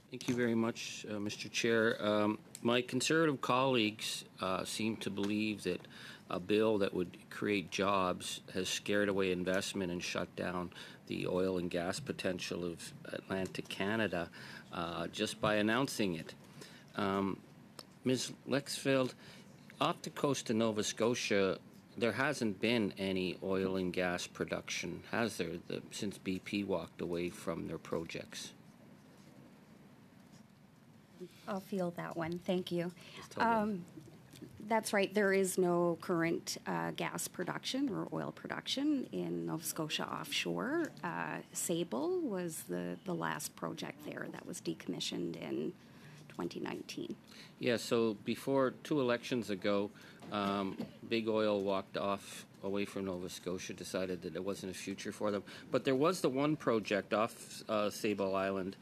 Thank you very much, Mr. Chair. My Conservative colleagues seem to believe that a bill that would create jobs has scared away investment and shut down the oil and gas potential of Atlantic Canada just by announcing it. Ms. Lexfeld, off the coast of Nova Scotia, there hasn't been any oil and gas production, has there, since BP walked away from their projects? I'll field that one. Thank you. That's right. There is no current gas production or oil production in Nova Scotia offshore. Sable was the last project there that was decommissioned in 2019. Yeah, so before 2 elections ago, Big Oil walked off away from Nova Scotia, decided that it wasn't a future for them. But there was the one project off Sable Island.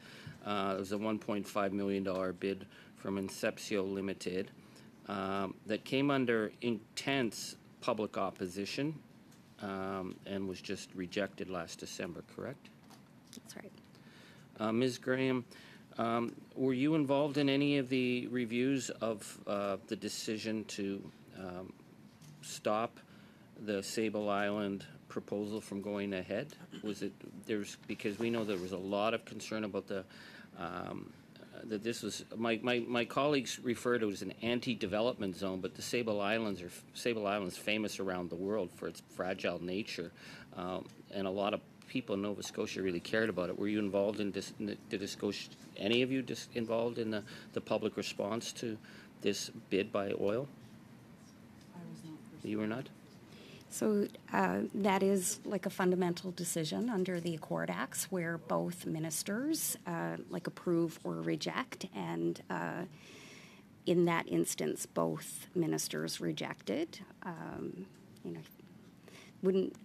It was a $1.5 million bid from Incepcio Limited that came under intense public opposition and was just rejected last December, correct? That's right. Ms. Graham, were you involved in any of the reviews of the decision to stop the Sable Island proposal from going ahead? Was it because we know there was a lot of concern about that this was my colleagues refer to it as an anti-development zone, but the Sable Islands famous around the world for its fragile nature, and a lot of people in Nova Scotia really cared about it. Were you involved in this? Any of you involved in the public response to this bid by oil? I was not. You were not? So that is like a fundamental decision under the Accord Acts where both ministers approve or reject, and in that instance both ministers rejected.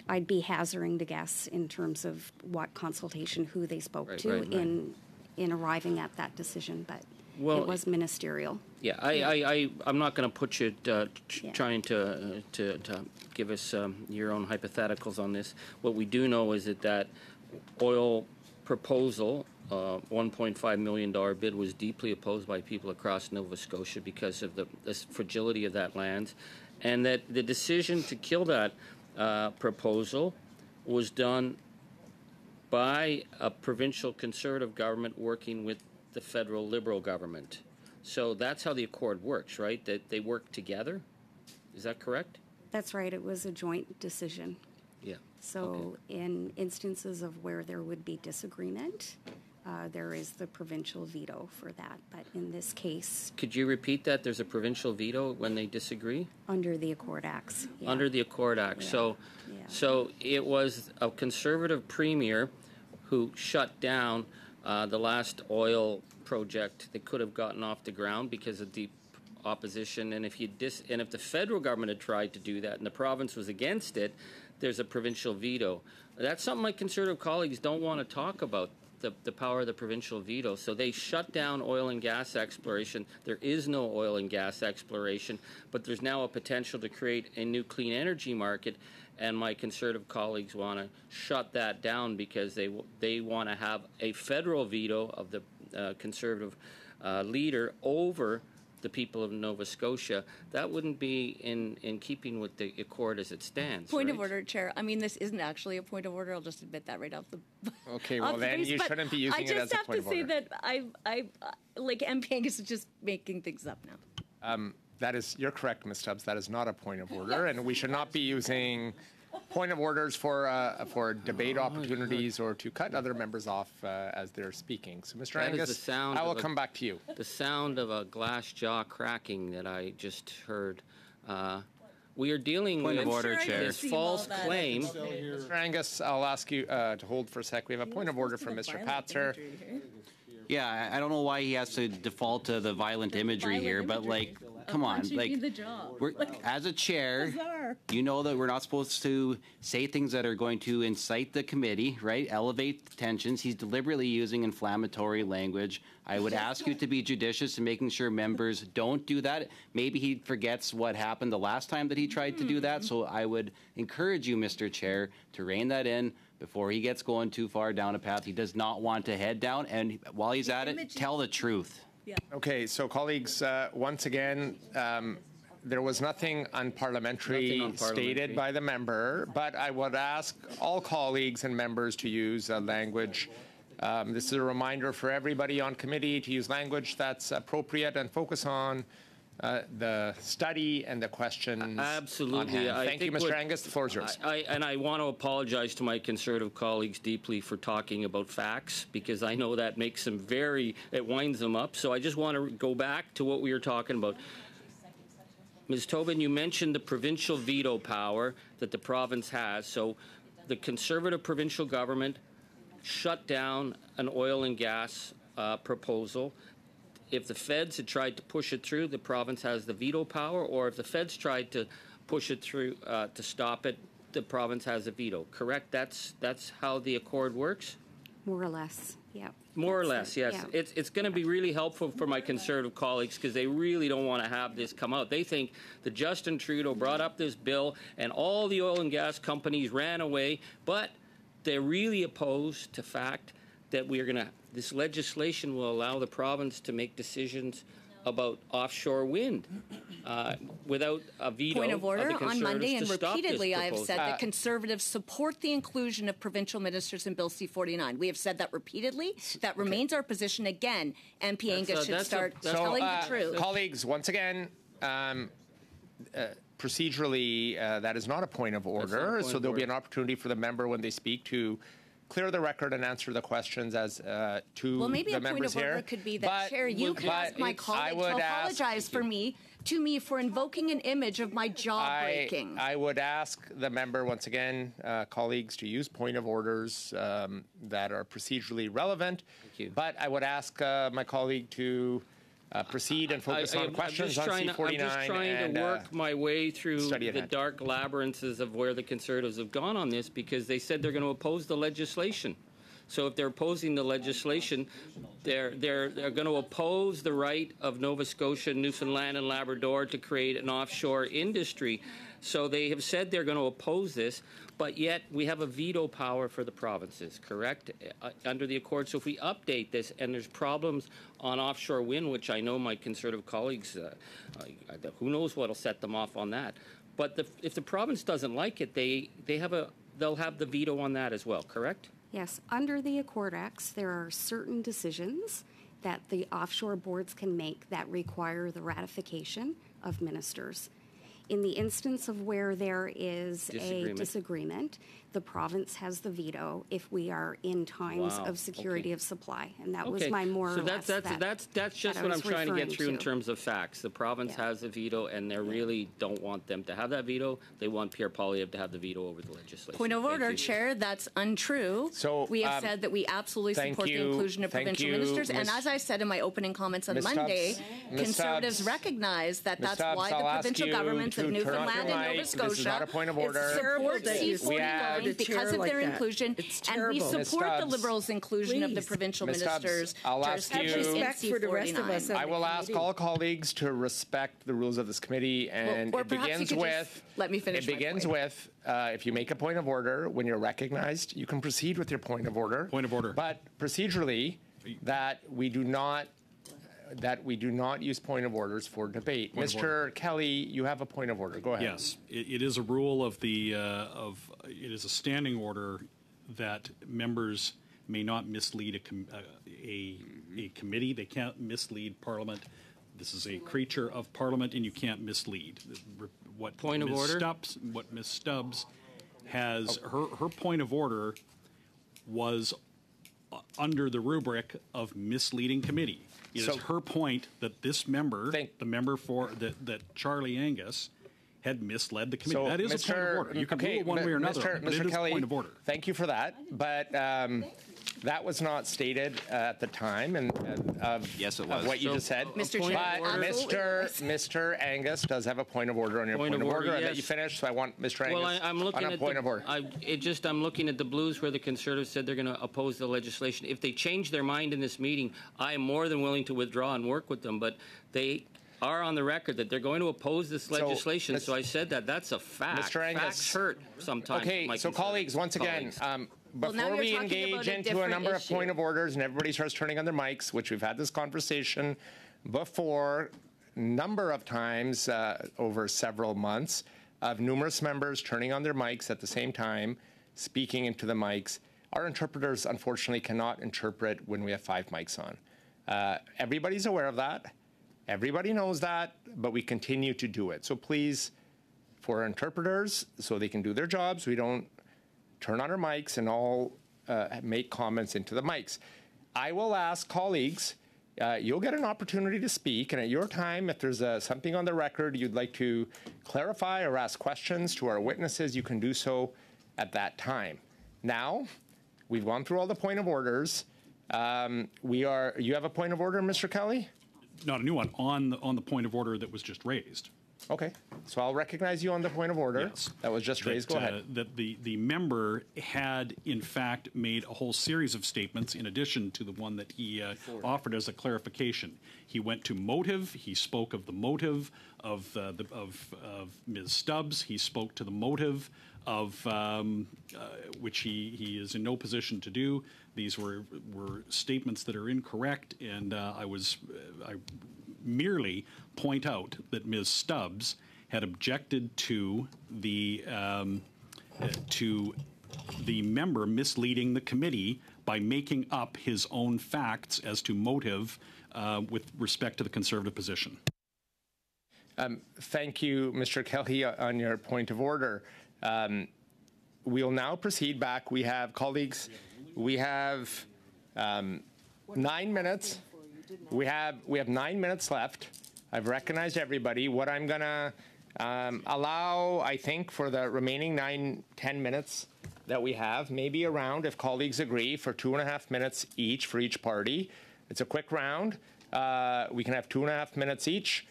I'd be hazarding to guess in terms of what consultation, who they spoke to in arriving at that decision, but it was ministerial. Yeah, I'm not going to put you trying to give us your own hypotheticals on this. What we do know is that oil proposal, $1.5 million bid, was deeply opposed by people across Nova Scotia because of the fragility of that land, and that the decision to kill that proposal was done by a provincial Conservative government working with the federal Liberal government. So that's how the Accord works, right? That they work together? Is that correct? That's right. It was a joint decision. Yeah. So in instances of where there would be disagreement, there is the provincial veto for that. But in this case... Could you repeat that? There's a provincial veto when they disagree? Under the Accord Acts. Yeah. Under the Accord Act. Yeah. So it was a Conservative premier who shut down the last oil project that could have gotten off the ground because of deep opposition. And if the federal government had tried to do that and the province was against it, there's a provincial veto. That's something my Conservative colleagues don't want to talk about, the power of the provincial veto. So they shut down oil and gas exploration. There is no oil and gas exploration, but there's now a potential to create a new clean energy market. And my Conservative colleagues want to shut that down because they want to have a federal veto of the Conservative leader over the people of Nova Scotia. That wouldn't be in keeping with the Accord as it stands. Point of order, Chair. I mean, this isn't actually a point of order. I'll just admit that right off the Okay, well then you shouldn't be using it as a point of order. I just have to say that MP Angus is just making things up now. You're correct, Ms. Tubbs. That is not a point of order, and we should not be using point of orders for debate opportunities or to cut other members off as they're speaking. So, Mr. Angus, I will come back to you. The sound of a glass jaw cracking that I just heard. We are dealing with this false claim. Mr. Angus, I'll ask you to hold for a sec. We have a point of order from Mr. Patzer. Yeah, I don't know why he has to default to the violent imagery here, but come on, as a chair, you know that we're not supposed to say things that are going to incite the committee, right? Elevate tensions. He's deliberately using inflammatory language. I would ask you to be judicious in making sure members don't do that. Maybe he forgets what happened the last time that he tried to do that, so I would encourage you, Mr. Chair, to rein that in. before he gets going too far down a path he does not want to head down. And while he's at it, tell the truth. Yeah. Okay, so colleagues, once again, there was nothing unparliamentary stated by the member, but I would ask all colleagues and members to use language. This is a reminder for everybody on committee to use language that's appropriate and focus on the study and the questions. Absolutely. Thank you, Mr. Angus. The floor is yours. And I want to apologize to my Conservative colleagues deeply for talking about facts, because I know that makes them it winds them up. So I just want to go back to what we were talking about. Ms. Tobin, you mentioned the provincial veto power that the province has. So the Conservative provincial government shut down an oil and gas proposal. If the feds had tried to push it through, the province has the veto power, or if the feds tried to push it through to stop it, the province has a veto. Correct? That's how the accord works? More or less, yeah. More or less, yes. Yeah. It's going to be really helpful for my Conservative colleagues, because they really don't want to have this come out. They think that Justin Trudeau brought up this bill and all the oil and gas companies ran away, but they're really opposed to fact that this legislation will allow the province to make decisions about offshore wind without a veto. Point of order. On Monday and repeatedly I have said that Conservatives support the inclusion of provincial ministers in Bill C-49. We have said that repeatedly. That remains our position. Again, MP Angus should start telling the truth. Colleagues, once again, procedurally, that is not a point of order, so there'll be an opportunity for the member when they speak to clear the record and answer the questions as to the members here. Well, maybe a point of order could be that, Chair, you could ask my colleague to apologize to me for invoking an image of my jaw breaking. I would ask the member, once again, colleagues, to use point of orders that are procedurally relevant. Thank you. But I would ask my colleague to proceed and focus on questions on C-49. I'm just trying to work my way through the dark labyrinths of where the Conservatives have gone on this, because they said they're going to oppose the legislation. So if they're opposing the legislation, they're going to oppose the right of Nova Scotia, Newfoundland and Labrador to create an offshore industry. So they have said they're going to oppose this, but yet we have a veto power for the provinces, correct, under the Accord. So if we update this and there's problems on offshore wind, which I know my Conservative colleagues, who knows what will set them off on that. But if the province doesn't like it, they'll have the veto on that as well, correct? Yes. Under the Accord Acts, there are certain decisions that the offshore boards can make that require the ratification of ministers. In the instance of where there is a disagreement, the province has the veto if we are in times of security of supply, and that was my more. So that's just what I'm trying to get through in terms of facts. The province has a veto, and they really don't want them to have that veto. They want Pierre Poilievre to have the veto over the legislation. Point of order, Chair. That's untrue. So we have said that we absolutely support the inclusion of provincial ministers, and as I said in my opening comments on Monday, Conservatives recognize that that's why the provincial governments of Newfoundland and Nova Scotia support C-49 because of their inclusion, and we support the Liberals' inclusion of the provincial ministers. I'll ask you. Respect for the rest of us. I will ask all colleagues to respect the rules of this committee, and it begins with. Let me finish. It begins with if you make a point of order when you're recognized, you can proceed with your point of order. Point of order. But procedurally, that we do not use point of orders for debate. Mr. Kelly, you have a point of order. Go ahead. Yes, it is a rule of the it is a standing order that members may not mislead a committee. They can't mislead Parliament. This is a creature of Parliament, and you can't mislead. What point of order? What Ms. Stubbs has her point of order was under the rubric of misleading committee. It is her point that this member, the member for that Charlie Angus, had misled the committee. That is a point of order. You can rule one way or another, but it is a point of order. Thank you for that. But that was not stated at the time, and yes, it was. What you just said. Mr. Chair, Mr. Angus does have a point of order on your point of order. Yes. I let you finish, so I want Mr. Angus I'm looking on a at point of order. I'm looking at the Blues where the Conservatives said they're going to oppose the legislation. If they change their mind in this meeting, I am more than willing to withdraw and work with them. But they are on the record that they're going to oppose this legislation. So I said that's a fact. Mr. Angus, facts hurt sometimes. Okay, so colleagues, once again, before we engage into a number of point of orders and everybody starts turning on their mics, which we've had this conversation before, number of times over several months, of numerous members turning on their mics at the same time, speaking into the mics. Our interpreters, unfortunately, cannot interpret when we have 5 mics on. Everybody's aware of that. Everybody knows that, but we continue to do it. So please, for our interpreters, so they can do their jobs, we don't turn on our mics and all make comments into the mics. I will ask colleagues, you'll get an opportunity to speak, and at your time, if there's something on the record you'd like to clarify or ask questions to our witnesses, you can do so at that time. Now, we've gone through all the point of orders. You have a point of order, Mr. Kelly? Not a new one, on the point of order that was just raised. Okay, so I'll recognize you on the point of order that was just raised. Go ahead. That the member had, in fact, made a whole series of statements in addition to the one that he offered as a clarification. He went to motive. He spoke of the motive of Ms. Stubbs. He spoke to the motive of which he is in no position to do. These were statements that are incorrect, and I merely point out that Ms. Stubbs had objected to the member misleading the committee by making up his own facts as to motive with respect to the Conservative position. Thank you, Mr. Kelly, on your point of order. We'll now proceed back. We have colleagues. We have 9 minutes. We have 9 minutes left. I've recognized everybody. What I'm going to allow, I think, for the remaining 10 minutes that we have, maybe a round, if colleagues agree, for 2.5 minutes each for each party. It's a quick round. We can have 2.5 minutes each,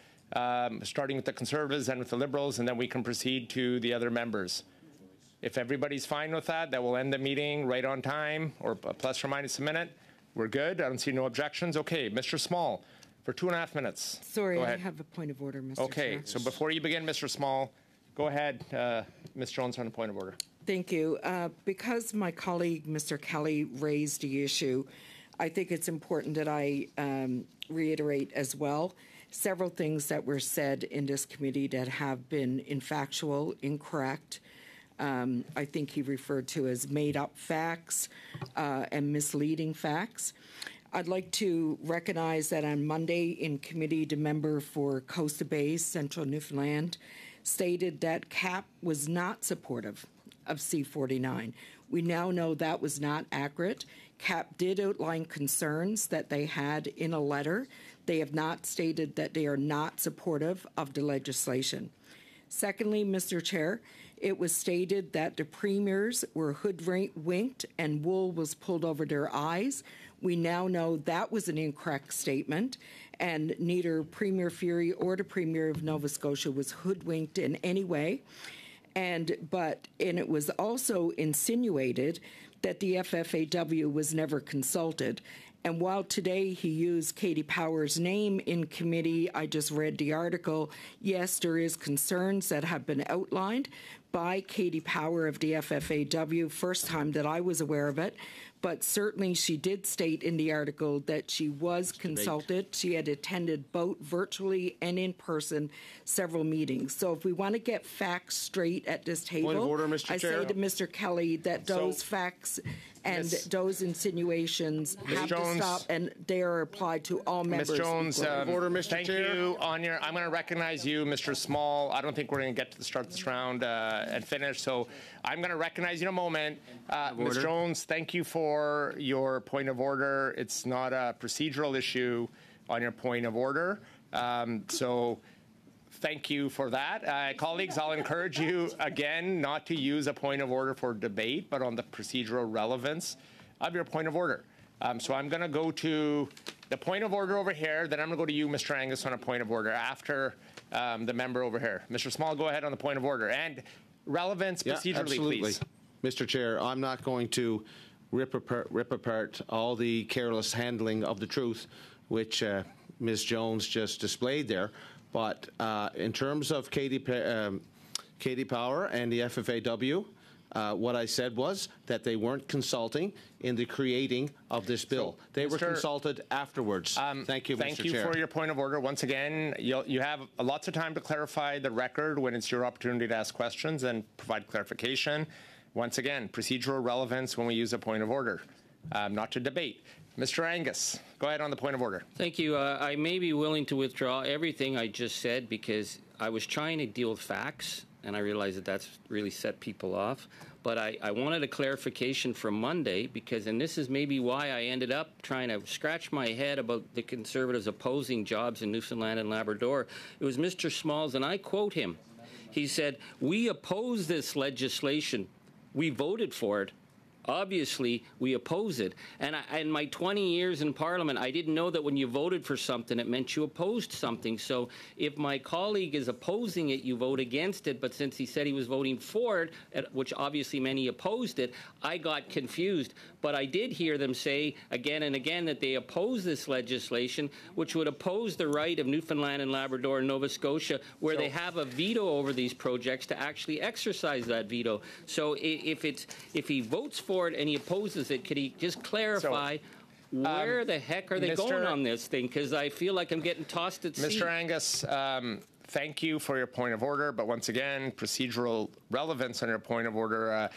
starting with the Conservatives and with the Liberals, and then we can proceed to the other members. If everybody's fine with that, that will end the meeting right on time, or plus or minus a minute. We're good. I don't see no objections. Okay, Mr. Small, for 2.5 minutes. Sorry, I have a point of order, Mr. Okay, Chair. so before you begin, Mr. Small, go ahead, Ms. Jones, on a point of order. Thank you. Because my colleague, Mr. Kelly, raised the issue, I think it's important that I reiterate as well several things that were said in this committee that have been infactual, incorrect. I think he referred to as made-up facts and misleading facts. I'd like to recognize that on Monday in committee, the member for Costa Bay, Central Newfoundland, stated that CAP was not supportive of C-49. We now know that was not accurate. CAP did outline concerns that they had in a letter. They have not stated that they are not supportive of the legislation. Secondly, Mr. Chair, it was stated that the premiers were hoodwinked and wool was pulled over their eyes. We now know that was an incorrect statement, and neither Premier Fury or the Premier of Nova Scotia was hoodwinked in any way. And it was also insinuated that the FFAW was never consulted. And while today he used Katie Power's name in committee, I just read the article, yes, there is concerns that have been outlined by Katie Power of the FFAW, first time that I was aware of it. But certainly she did state in the article that she was consulted. She had attended both virtually and in person several meetings. So if we want to get facts straight at this table, point of order, Mr. Chair. Say to Mr. Kelly that those facts and those insinuations have to stop, and they are applied to all members. Ms. Jones, order, Mr. Thank Chair. You. I'm going to recognize you, Mr. Small. I don't think we're going to get to the start of this round and finish, so I'm going to recognize you in a moment. Ms. Jones, thank you for your point of order. It's not a procedural issue on your point of order, so thank you for that. Colleagues, I'll encourage you again not to use a point of order for debate, but on the procedural relevance of your point of order. So I'm going to go to the point of order over here, then I'm going to go to you, Mr. Angus, on a point of order after the member over here. Mr. Small, go ahead on the point of order. And relevance procedurally, absolutely. Please. Mr. Chair, I'm not going to rip apart all the careless handling of the truth which Ms. Jones just displayed there. But in terms of Katie Power and the FFAW, What I said was that they weren't consulting in the creating of this bill. They were consulted afterwards. Thank you, Mr. Chair. Thank you for your point of order. Once again, you have lots of time to clarify the record when it's your opportunity to ask questions and provide clarification. Once again, procedural relevance when we use a point of order, not to debate. Mr. Angus, go ahead on the point of order. Thank you. I may be willing to withdraw everything I just said because I was trying to deal with facts, and I realize that that's really set people off. But I wanted a clarification from Monday because, and this is maybe why I ended up trying to scratch my head about the Conservatives opposing jobs in Newfoundland and Labrador. It was Mr. Smalls, and I quote him. He said, "We oppose this legislation. We voted for it. Obviously, we oppose it." And in my 20 years in Parliament, I didn't know that when you voted for something, it meant you opposed something. So if my colleague is opposing it, you vote against it. But since he said he was voting for it, which obviously meant he opposed it, I got confused. But I did hear them say again and again that they oppose this legislation, which would oppose the right of Newfoundland and Labrador and Nova Scotia, where they have a veto over these projects, to actually exercise that veto. So if he votes for it and he opposes it, could he just clarify where the heck are they going on this thing? Because I feel like I'm getting tossed at sea. Mr. Angus, thank you for your point of order, but once again, procedural relevance on your point of order.